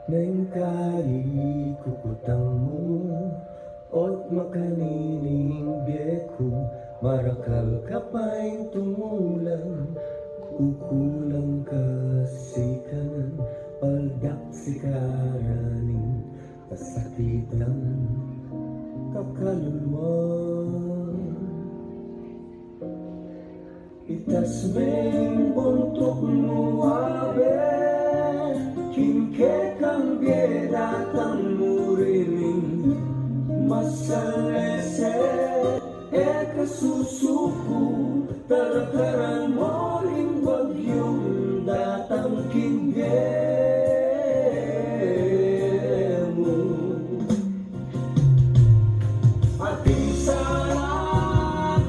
Neng kari kukutang mo Ot makanining beku Marakal kapay tumulang Kukulang kasikanan Paldak sikaraning Kasakitan Kakaluluan Itas meng buntok mo abe Kinke kang datang murining Masalese kasusuku Tarataran mo ring bagyong datang kinge mo Ating sana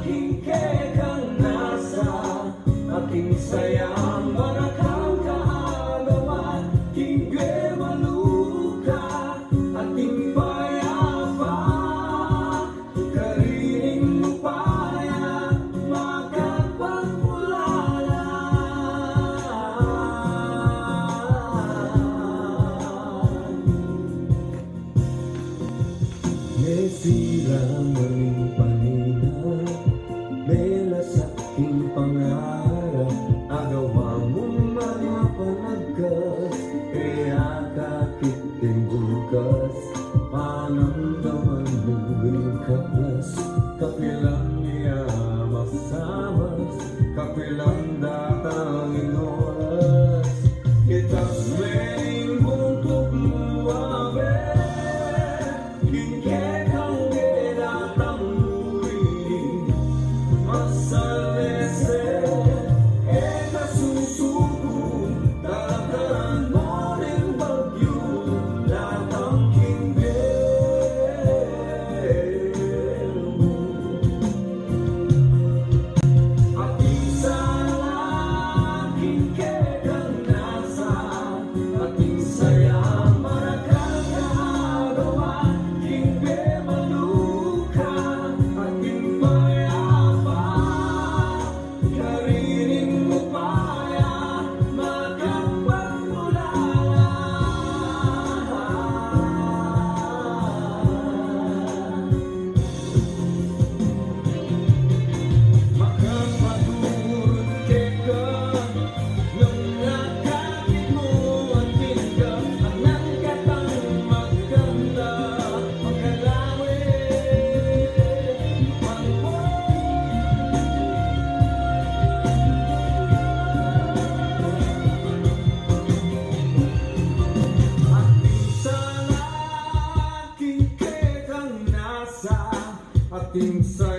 kinke kang nasa Ating sayang marakang kaagawan Kinge maluka Ating payapa Karining upaya Makapagpulala May sirang maling panina Mela sa aking pangarap Agawa mong mga panagkas Kaya kakiting bukas Panamdaman mong kaplas Kapilang niya masamas Kapilang datang oras Itas may buntok mo abe Kinke kang datang muli Masalese kasusuko Talakaran mo ring bagyo Datang kinge mo Ating sana kinke kang nasa Ating sayang marakang kaagawa Kinge maluka Ating payapa Karining upaya Makapagpulala Makapagurot ka Nung nakakit mo ang tingka Anak katang maganda Magkalawin Ating sana kinke kang nasa Ating sayang